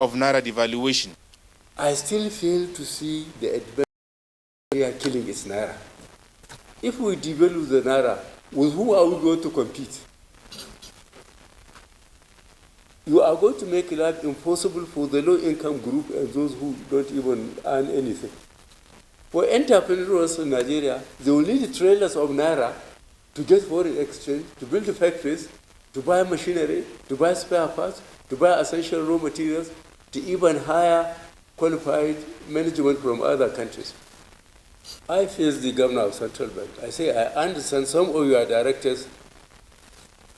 of Naira devaluation. I still fail to see the advantage killing its Naira. If we devalue the Naira, with who are we going to compete? You are going to make life impossible for the low-income group and those who don't even earn anything. For entrepreneurs in Nigeria, they will need trailers of Naira to get foreign exchange, to build factories, to buy machinery, to buy spare parts, to buy essential raw materials, to even hire qualified management from other countries. I face the governor of Central Bank. I say, I understand some of your directors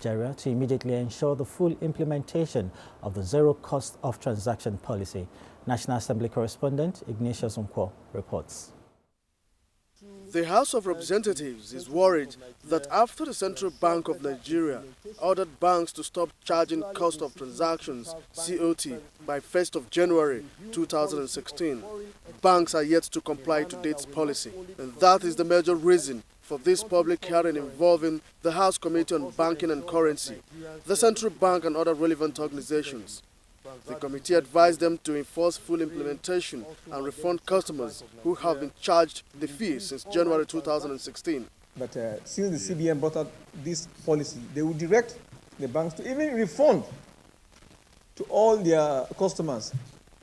Nigeria to immediately ensure the full implementation of the zero cost of transaction policy. National Assembly correspondent Ignatius Nkwo reports. The House of Representatives is worried that after the Central Bank of Nigeria ordered banks to stop charging cost of transactions (COT) by 1st of January 2016, banks are yet to comply to date's policy. And that is the major reason for this public hearing involving the House Committee on Banking and Currency, the Central Bank and other relevant organizations. The committee advised them to enforce full implementation and refund customers who have been charged the fee since January 2016. But since the CBN brought out this policy, they will direct the banks to even refund to all their customers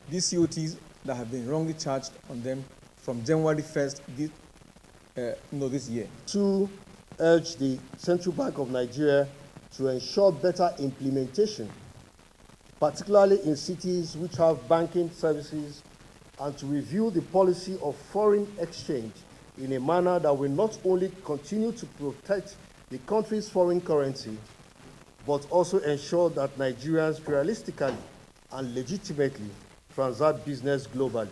these COTs that have been wrongly charged on them from January 1st this year. To urge the Central Bank of Nigeria to ensure better implementation, particularly in cities which have banking services, and to review the policy of foreign exchange in a manner that will not only continue to protect the country's foreign currency, but also ensure that Nigerians realistically and legitimately transact business globally.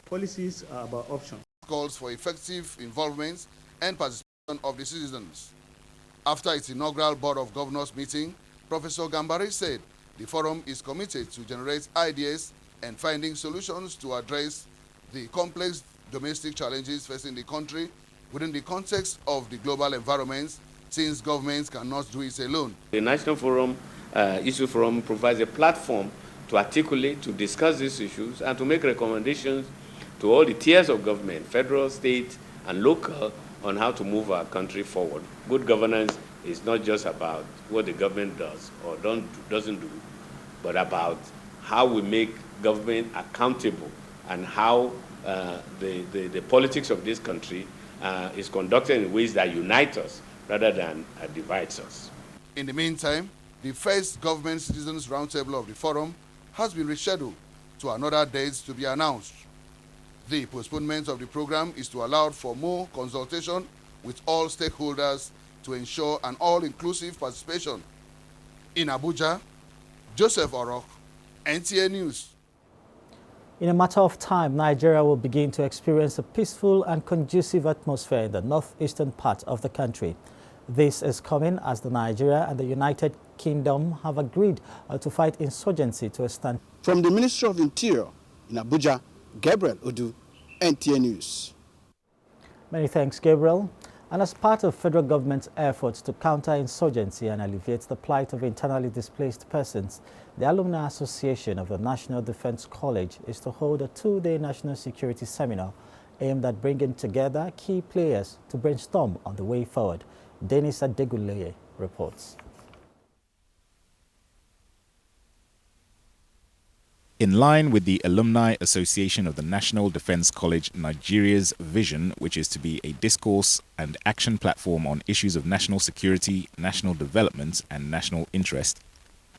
Policies are about options. Calls for effective involvement and participation of the citizens. After its inaugural Board of Governors meeting, Professor Gambari said the forum is committed to generate ideas and finding solutions to address the complex domestic challenges facing the country within the context of the global environment, since governments cannot do it alone. The National Forum, Issue Forum provides a platform to articulate, to discuss these issues, and to make recommendations to all the tiers of government, federal, state, and local, on how to move our country forward. Good governance is not just about what the government does or doesn't do, but about how we make government accountable and how the politics of this country is conducted in ways that unite us rather than divides us. In the meantime, the first Government Citizens Roundtable of the Forum has been rescheduled to another date to be announced. The postponement of the program is to allow for more consultation with all stakeholders to ensure an all-inclusive participation. In Abuja, Joseph Orok, NTA News. In a matter of time, Nigeria will begin to experience a peaceful and conducive atmosphere in the northeastern part of the country. This is coming as the Nigeria and the United Kingdom have agreed to fight insurgency to a stand. From the Ministry of Interior in Abuja, Gabriel Odu, NTA News. Many thanks, Gabriel. And as part of federal government's efforts to counter insurgency and alleviate the plight of internally displaced persons, the Alumni Association of the National Defense College is to hold a two-day national security seminar aimed at bringing together key players to brainstorm on the way forward. Dennis Adeguleye reports. In line with the Alumni Association of the National Defense College Nigeria's vision, which is to be a discourse and action platform on issues of national security, national development, and national interest,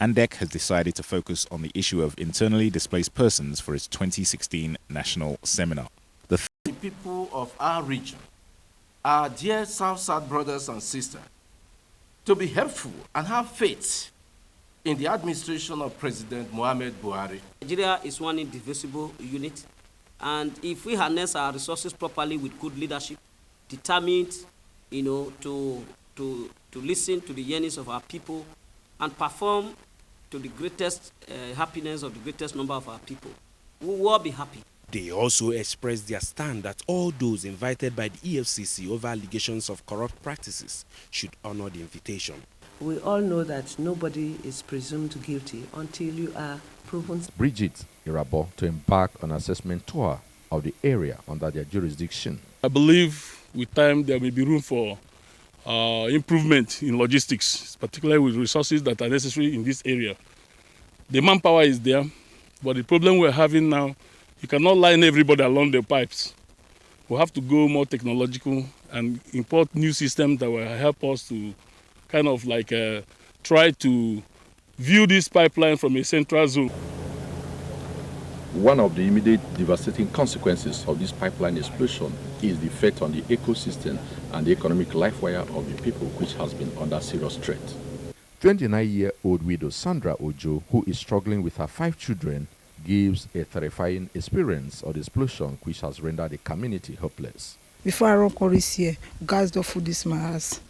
ANDEC has decided to focus on the issue of internally displaced persons for its 2016 national seminar. The people of our region, our dear South-South brothers and sisters, to be helpful and have faith in the administration of President Muhammad Buhari. Nigeria is one indivisible unit, and if we harness our resources properly with good leadership, determined, to listen to the yearnings of our people and perform to the greatest happiness of the greatest number of our people, we will all be happy. They also expressed their stand that all those invited by the EFCC over allegations of corrupt practices should honor the invitation. We all know that nobody is presumed guilty until you are proven. Bridget Irabo to embark on an assessment tour of the area under their jurisdiction. I believe with time there may be room for improvement in logistics, particularly with resources that are necessary in this area. The manpower is there, but the problem we're having now, you cannot line everybody along the pipes. We have to go more technological and import new systems that will help us to kind of like try to view this pipeline from a central zone. One of the immediate devastating consequences of this pipeline explosion is the effect on the ecosystem and the economic life wire of the people, which has been under serious threat. 29-year-old widow Sandra Ojo, who is struggling with her 5 children, gives a terrifying experience of the explosion which has rendered the community hopeless. Before I run chorus here, gas don't food this my house.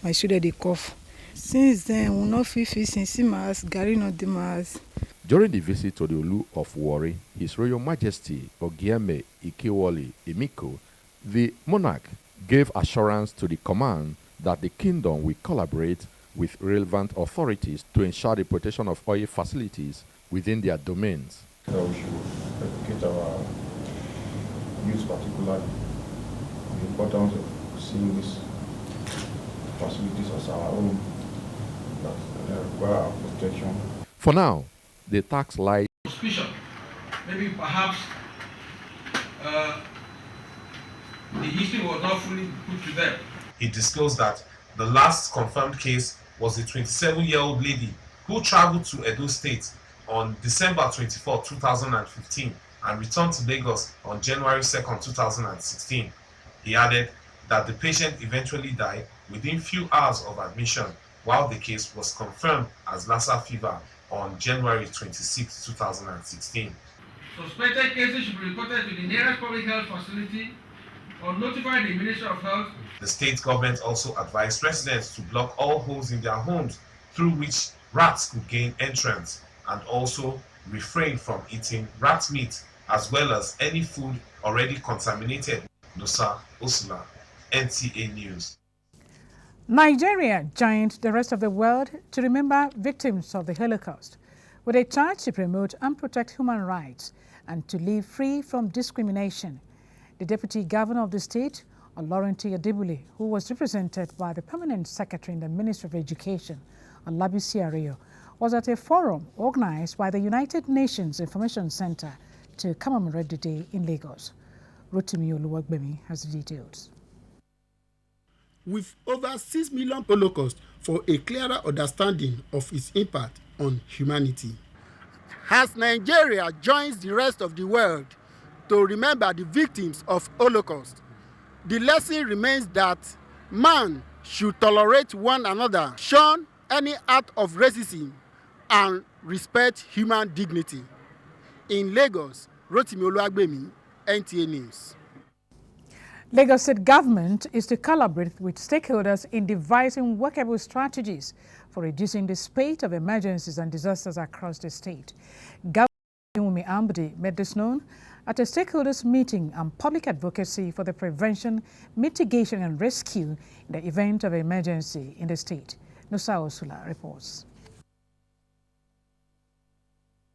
My children they cough. Since then, we not feel since my house, Gary not the house. During the visit to the Olu of Warri, His Royal Majesty Ogiame Ikewoli Emiko, the monarch gave assurance to the command that the kingdom will collaborate with relevant authorities to ensure the protection of oil facilities within their domains. So we should educate our youth, particularly the importance of seeing these facilities as our own, that require our protection. For now, the tax lies. Suspicion, maybe perhaps the history was not fully put to them. He disclosed that the last confirmed case was a 27-year-old lady who traveled to Edo State on December 24, 2015 and returned to Lagos on January 2, 2016. He added that the patient eventually died within few hours of admission, while the case was confirmed as Lassa fever on January 26, 2016. Suspected cases should be reported to the nearest public health facility or notify the Ministry of Health. The state government also advised residents to block all holes in their homes through which rats could gain entrance, and also refrain from eating rat meat as well as any food already contaminated. Nusa Usula, NTA News. Nigeria joined the rest of the world to remember victims of the Holocaust with a charge to promote and protect human rights and to live free from discrimination. The Deputy Governor of the state, Olorunti Adebule, who was represented by the Permanent Secretary in the Ministry of Education, Olabisi Areyo, was at a forum organized by the United Nations Information Center to commemorate the day in Lagos. Rotimi Oluwagbemi has the details. With over 6 million Holocaust for a clearer understanding of its impact on humanity. As Nigeria joins the rest of the world to remember the victims of Holocaust, the lesson remains that man should tolerate one another, shun any act of racism, and respect human dignity. In Lagos, Rotimi Oluwagbemi, NTA News. Lagos State government is to collaborate with stakeholders in devising workable strategies for reducing the spate of emergencies and disasters across the state. Governor Wumi Ambode made this known at a stakeholders meeting on public advocacy for the prevention, mitigation and rescue in the event of emergency in the state. Nusa Osula reports.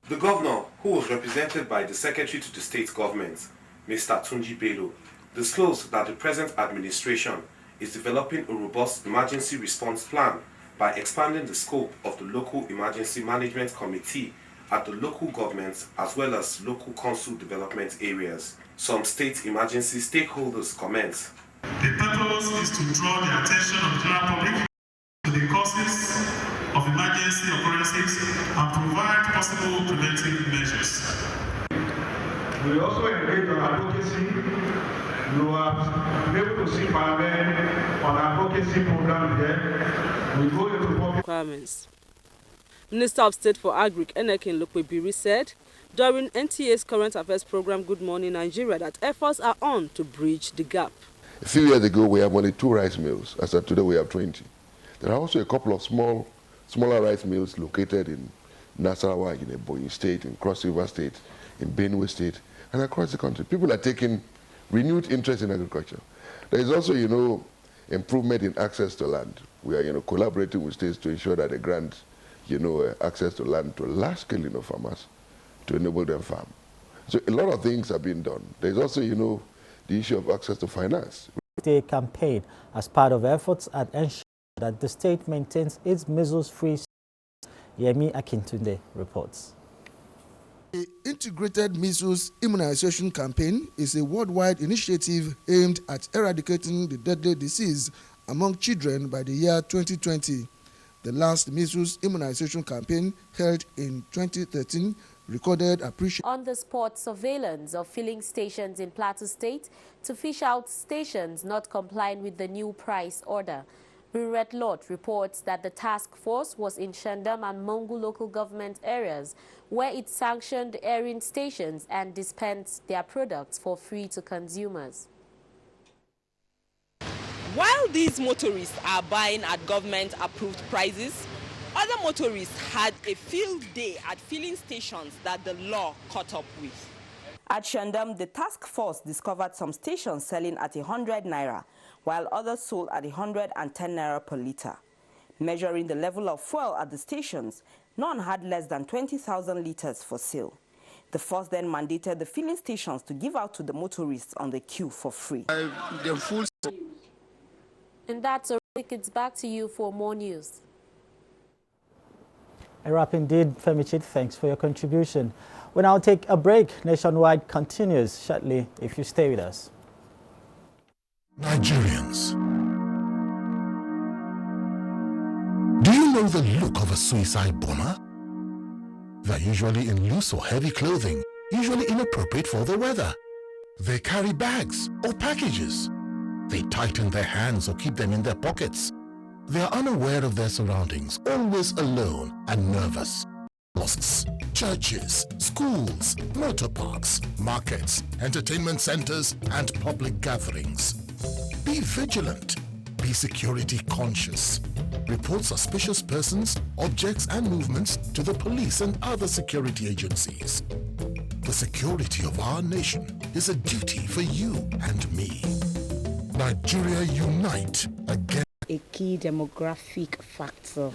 The governor, who was represented by the secretary to the state government, Mr. Tunji Bello, disclosed that the present administration is developing a robust emergency response plan by expanding the scope of the local emergency management committee at the local governments as well as local council development areas. Some state emergency stakeholders comment. The purpose is to draw the attention of the general public to the causes of emergency occurrences and provide possible preventive measures. We also engage on advocacy. You have been able to see Parliament on advocacy program there. We go into public requirements. Minister of State for Agric, Enekin Lokwebiri, said during NTA's current affairs program Good Morning Nigeria that efforts are on to bridge the gap. A few years ago, we have only 2 rice mills. As of today, we have 20. There are also a couple of smaller rice mills located in Nasarawa, in Ebonyi State, in Cross River State, in Benue State, and across the country. People are taking renewed interest in agriculture. There is also, improvement in access to land. We are, collaborating with states to ensure that they grant, access to land to large-scale, farmers to enable them farm. So a lot of things are being done. There's also, the issue of access to finance. NTA campaign as part of efforts at ensuring that the state maintains its measles-free. Yemi Akintunde reports. The Integrated Measles Immunization Campaign is a worldwide initiative aimed at eradicating the deadly disease among children by the year 2020. The last measles immunization campaign, held in 2013, recorded appreciation on-the-spot surveillance of filling stations in Plateau State to fish out stations not complying with the new price order. Red Lot reports that the task force was in Shandam and Mongu local government areas where it sanctioned airing stations and dispensed their products for free to consumers. While these motorists are buying at government-approved prices, other motorists had a field day at filling stations that the law caught up with. At Shandam, the task force discovered some stations selling at 100 naira, while others sold at 110 naira per litre. Measuring the level of fuel at the stations, none had less than 20,000 litres for sale. The force then mandated the filling stations to give out to the motorists on the queue for free. And that's a break. It's back to you for more news. A wrap indeed, Femichit. Thanks for your contribution. We'll now take a break. Nationwide continues shortly if you stay with us. Nigerians, do you know the look of a suicide bomber? They're usually in loose or heavy clothing, usually inappropriate for the weather. They carry bags or packages. They tighten their hands or keep them in their pockets. They are unaware of their surroundings, always alone and nervous. Mosques, churches, schools, motor parks, markets, entertainment centers, and public gatherings. Be vigilant. Be security conscious. Report suspicious persons, objects, and movements to the police and other security agencies. The security of our nation is a duty for you and me. Nigeria unite against a key demographic factor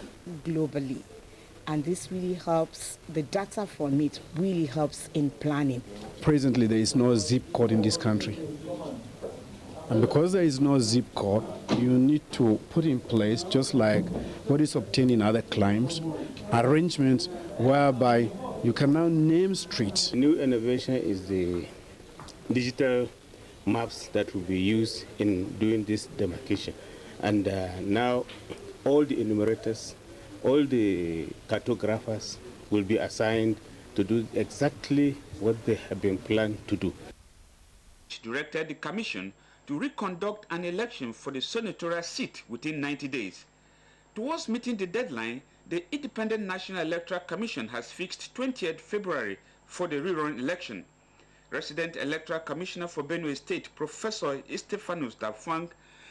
globally, and this really helps. The data from it really helps in planning. Presently, there is no zip code in this country, and because there is no zip code, you need to put in place, just like what is obtained in other climes, arrangements whereby you can now name streets. New innovation is the digital maps that will be used in doing this demarcation. And now all the enumerators, all the cartographers will be assigned to do exactly what they have been planned to do. She directed the commission to reconduct an election for the senatorial seat within 90 days. Towards meeting the deadline, the Independent National Electoral Commission has fixed 20th February for the rerun election. Resident Electoral Commissioner for Benue State, Professor Estefanus Dafwang,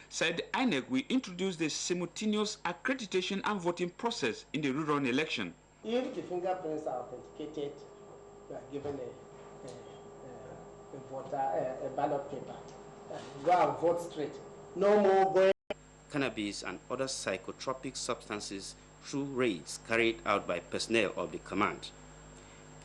said INEC will introduce the simultaneous accreditation and voting process in the rerun election. If the fingerprints are authenticated, you are given a ballot paper. Go and vote straight. No more going. Cannabis and other psychotropic substances through raids carried out by personnel of the command.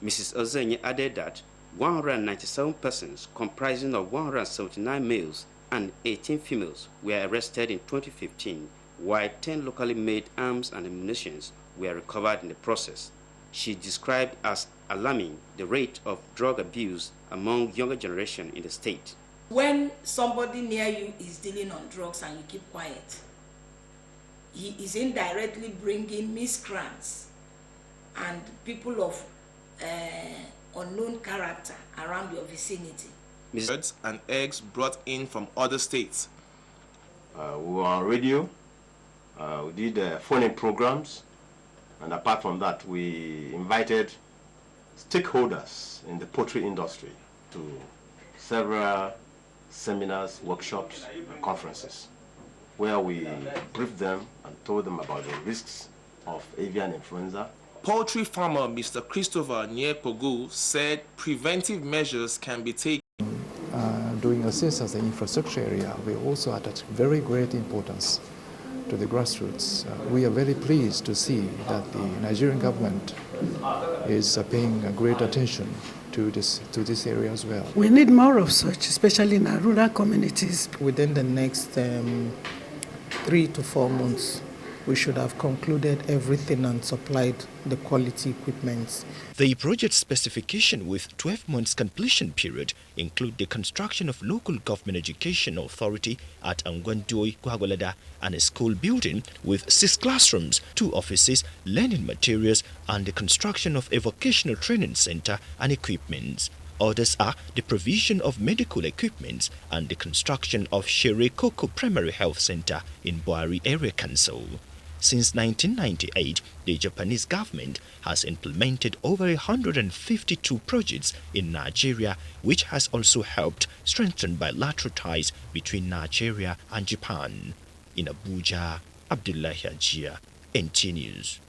Mrs. Ozenye added that 197 persons comprising of 179 males and 18 females were arrested in 2015, while 10 locally made arms and ammunition were recovered in the process. She described as alarming the rate of drug abuse among younger generation in the state. When somebody near you is dealing on drugs and you keep quiet, he is indirectly bringing miscreants and people of unknown character around your vicinity. Birds and eggs brought in from other states. We were on radio, we did phone-in programs, and apart from that, we invited stakeholders in the poultry industry to several seminars, workshops, and conferences, where we briefed them and told them about the risks of avian influenza. Poultry farmer Mr. Christopher Nyepogu said preventive measures can be taken. During assessments in the infrastructure area, we also attach very great importance to the grassroots. We are very pleased to see that the Nigerian government is paying great attention to this area as well. We need more of such, especially in our rural communities. Within the next 3 to 4 months, we should have concluded everything and supplied the quality equipment. The project specification with 12 months completion period include the construction of local government education authority at Angwandoi, Gwagwalada, and a school building with 6 classrooms, 2 offices, learning materials, and the construction of a vocational training center and equipment. Others are the provision of medical equipment and the construction of Shere Koko Primary Health Center in Boari Area Council. Since 1998, the Japanese government has implemented over 152 projects in Nigeria, which has also helped strengthen bilateral ties between Nigeria and Japan. In Abuja, Abdullahi Ajia, NTA News.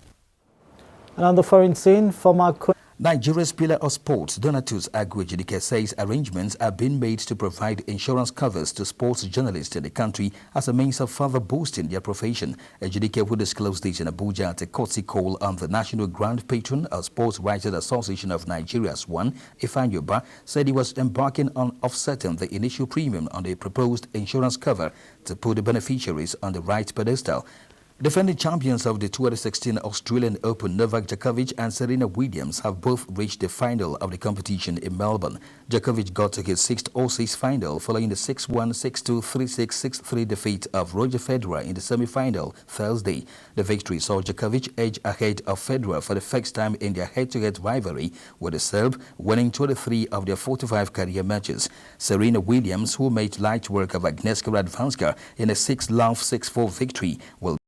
And on the foreign scene, former Nigeria's pillar of sports, Donatus Agwejidike, says arrangements are being made to provide insurance covers to sports journalists in the country as a means of further boosting their profession. Ejidike, who disclosed this in Abuja at a courtesy call on the National Grand Patron of Sports Writers Association of Nigeria, SWAN, Ifanyoba, said he was embarking on offsetting the initial premium on the proposed insurance cover to put the beneficiaries on the right pedestal. Defending champions of the 2016 Australian Open, Novak Djokovic and Serena Williams have both reached the final of the competition in Melbourne. Djokovic got to his 6th All-6 final following the 6-1, 6-2, 3-6, 6-3 defeat of Roger Federer in the semi-final Thursday. The victory saw Djokovic edge ahead of Federer for the first time in their head-to-head rivalry, with the Serb winning 23 of their 45 career matches. Serena Williams, who made light work of Agnieszka Radwanska in a 6-love, 6-4 victory, will